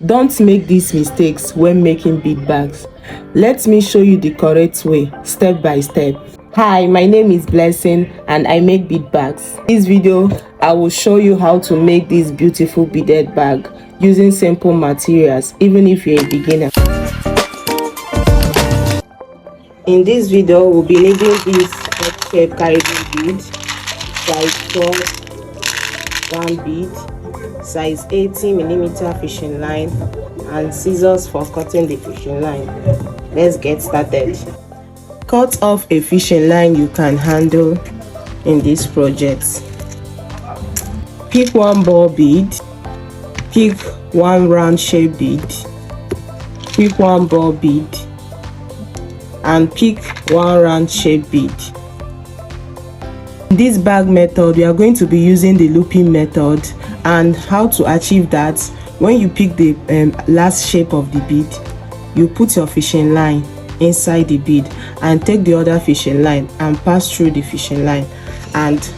Don't make these mistakes when making bead bags. Let me show you the correct way, step by step. Hi, my name is Blessing and I make bead bags. In this video, I will show you how to make this beautiful beaded bag using simple materials, even if you're a beginner. In this video, we'll be needing this shape Carribean bead, size 12, 1 bead, size 80mm fishing line, and scissors for cutting the fishing line. Let's get started. Cut off a fishing line you can handle in this project. Pick one ball bead, pick one round shape bead, pick one ball bead, and pick one round shape bead. In this bag method, we are going to be using the looping method, and how to achieve that: when you pick the last shape of the bead, you put your fishing line inside the bead and take the other fishing line and pass through the fishing line, and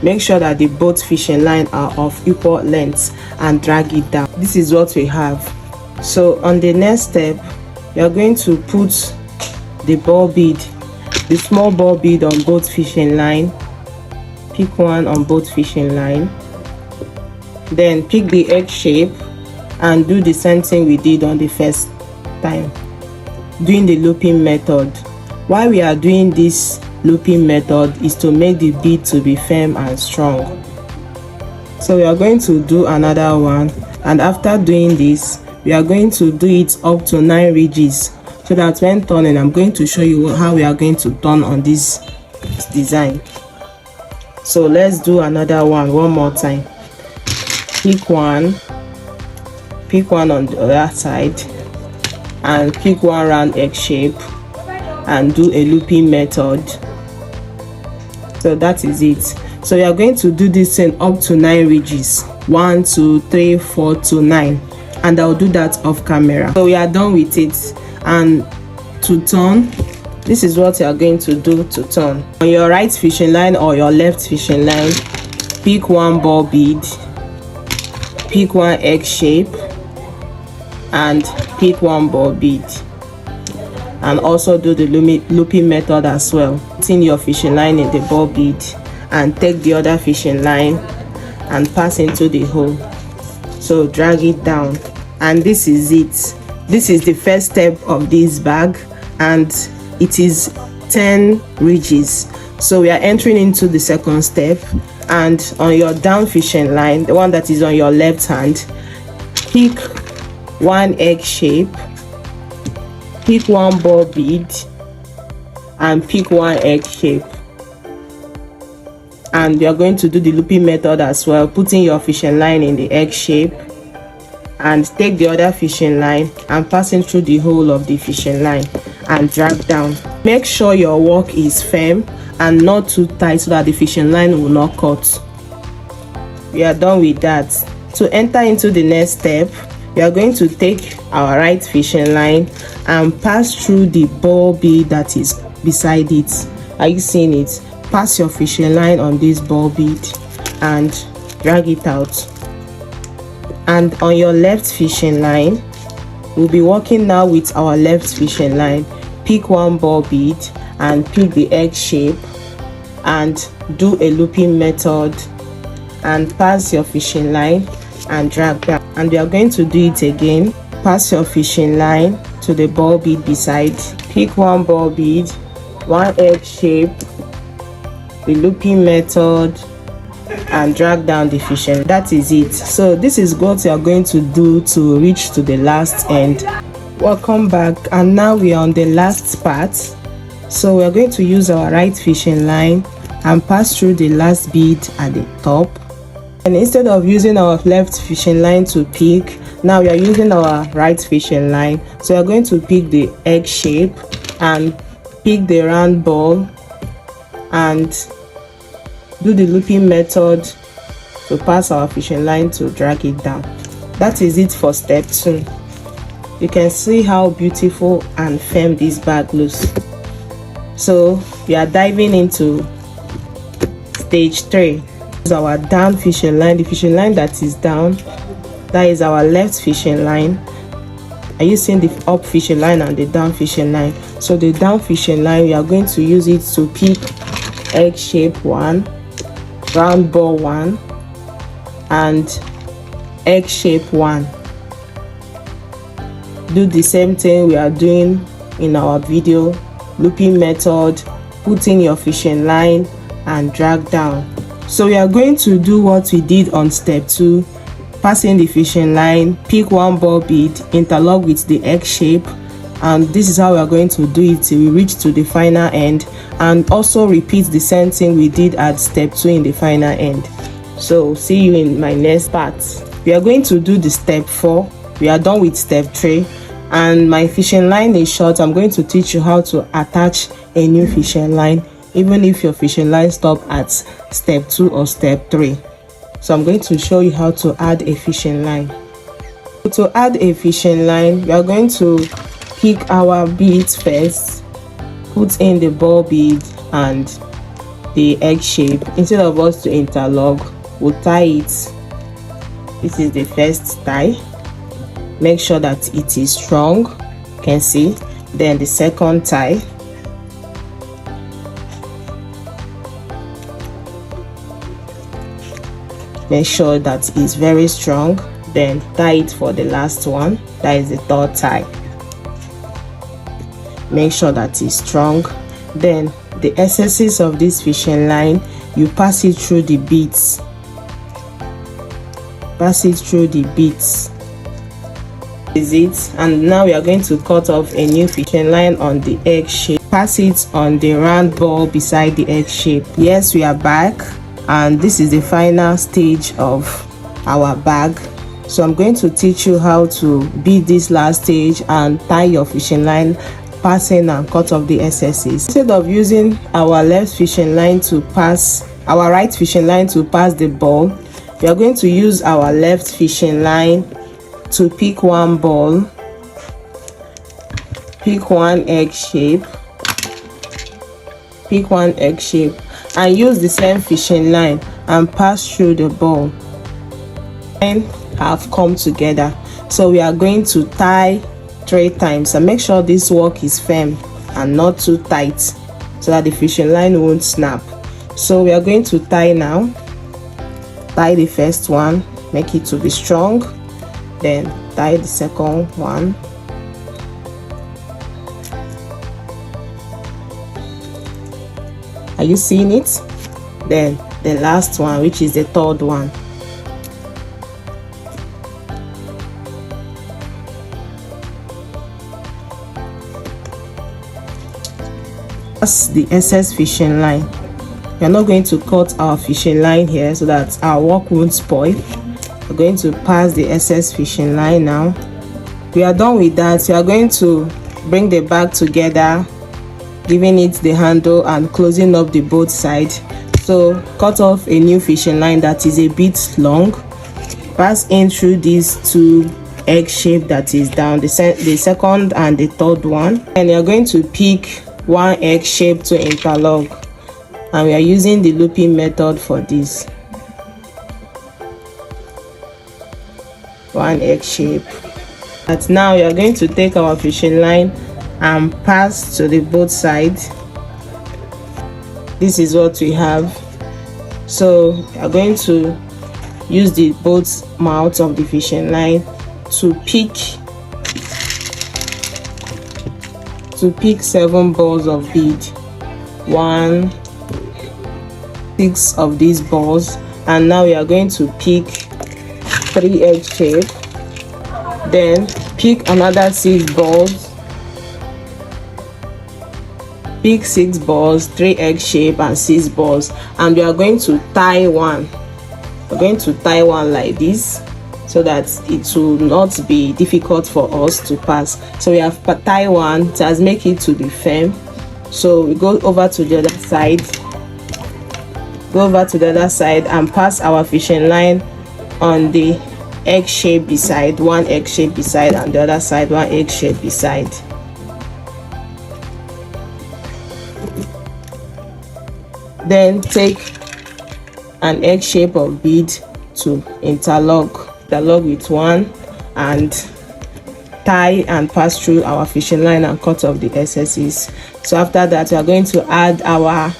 make sure that the both fishing line are of equal length and drag it down. This is what we have. So on the next step, you are going to put the ball bead, the small ball bead, on both fishing line. Pick one on both fishing line, then pick the egg shape and do the same thing we did on the first time, doing the looping method. Why we are doing this looping method is to make the bead to be firm and strong. So we are going to do another one, and after doing this, we are going to do it up to 9 ridges, so that when turning, I'm going to show you how we are going to turn on this design. So let's do another one more time. Pick one on the other side, and pick one round egg shape and do a looping method. So that is it. So we are going to do this thing up to 9 ridges, 1 2 3 4 to 9, and I'll do that off camera. So we are done with it. And to turn, this is what you are going to do to turn. On your right fishing line or your left fishing line, pick one ball bead, pick one egg shape, and pick one ball bead, and also do the looping method as well. Put in your fishing line in the ball bead and take the other fishing line and pass into the hole. So drag it down, and this is it. This is the first step of this bag, and it is 10 ridges. So we are entering into the second step, and on your down fishing line, the one that is on your left hand, pick one egg shape, pick one ball bead, and pick one egg shape. And you are going to do the looping method as well, putting your fishing line in the egg shape, and take the other fishing line and passing through the hole of the fishing line and drag down. Make sure your work is firm and not too tight, so that the fishing line will not cut. We are done with that. To enter into the next step, we are going to take our right fishing line and pass through the ball bead that is beside it. Are you seeing it? Pass your fishing line on this ball bead and drag it out. And on your left fishing line, we'll be working now with our left fishing line. Pick one ball bead and pick the egg shape and do a looping method and pass your fishing line and drag down. And we are going to do it again. Pass your fishing line to the ball bead beside. Pick one ball bead, one egg shape, the looping method, and drag down the fishing. That is it. So this is what you are going to do to reach to the last end. Welcome back, and now we are on the last part. So we are going to use our right fishing line and pass through the last bead at the top. And instead of using our left fishing line to pick, now we are using our right fishing line. So we are going to pick the egg shape and pick the round ball and do the looping method to pass our fishing line to drag it down. That is it for step 2. You can see how beautiful and firm this bag looks. So we are diving into stage 3. This is our down fishing line, the fishing line that is down. That is our left fishing line. Are you seeing the up fishing line and the down fishing line? So the down fishing line, we are going to use it to pick egg shape 1, round ball 1, and egg shape 1. Do the same thing we are doing in our video, looping method. Put in your fishing line and drag down. So we are going to do what we did on step 2. Pass in the fishing line, pick 1 ball bead, interlock with the egg shape, and this is how we are going to do it till we reach to the final end, and also repeat the same thing we did at step 2 in the final end. So see you in my next part. We are going to do the step 4. We are done with step 3, and my fishing line is short. I'm going to teach you how to attach a new fishing line even if your fishing line stop at step 2 or step 3. So I'm going to show you how to add a fishing line. To add a fishing line, we are going to pick our beads first, put in the ball bead and the egg shape. Instead of us to interlock, we'll tie it. This is the first tie. Make sure that it is strong, you can see. Then the second tie. Make sure that it's very strong. Then tie it for the last one. That is the third tie. Make sure that it's strong. Then the excesses of this fishing line, you pass it through the beads. Pass it through the beads. Is it? And now we are going to cut off a new fishing line on the egg shape. Pass it on the round ball beside the egg shape. Yes, we are back, and this is the final stage of our bag. So I'm going to teach you how to bead this last stage and tie your fishing line, pass in and cut off the excesses. Instead of using our left fishing line to pass, our right fishing line to pass the ball, we are going to use our left fishing line to pick 1 ball, pick 1 egg shape, pick 1 egg shape, and use the same fishing line and pass through the ball. And have come together. So we are going to tie 3 times, and make sure this work is firm and not too tight so that the fishing line won't snap. So we are going to tie now. Tie the first one, make it to be strong, then tie the second one. Are you seeing it? Then the last one, which is the third one. That's the excess fishing line. We are not going to cut our fishing line here so that our work won't spoil. We're going to pass the excess fishing line now. We are done with that. We are going to bring the bag together, giving it the handle and closing up the both sides. So cut off a new fishing line that is a bit long. Pass in through these 2 egg shape that is down, the second and the third one. And you're going to pick 1 egg shape to interlock, and we are using the looping method for this. 1 egg shape. But now we are going to take our fishing line and pass to the both sides. This is what we have. So we are going to use the both mouths of the fishing line to pick 7 balls of bead. 1, 6 of these balls, and now we are going to pick 3 egg shape. Then pick another 6 balls, pick 6 balls, 3 egg shape and 6 balls, and we are going to tie one. We're going to tie one like this so that it will not be difficult for us to pass. So we have tie one, just make it to be firm. So we go over to the other side, and pass our fishing line on the egg shape beside, 1 egg shape beside, and the other side 1 egg shape beside. Then take an egg shape of bead to interlock. interlock with one and tie and pass through our fishing line and cut off the excesses. So after that, we are going to add our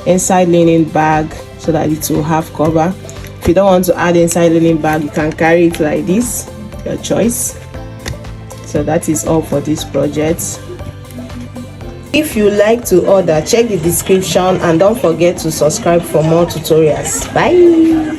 inside linen bag so that it will have cover. If you don't want to add inside linen bag, you can carry it like this, your choice. So that is all for this project. If you like to order, check the description and don't forget to subscribe for more tutorials. Bye.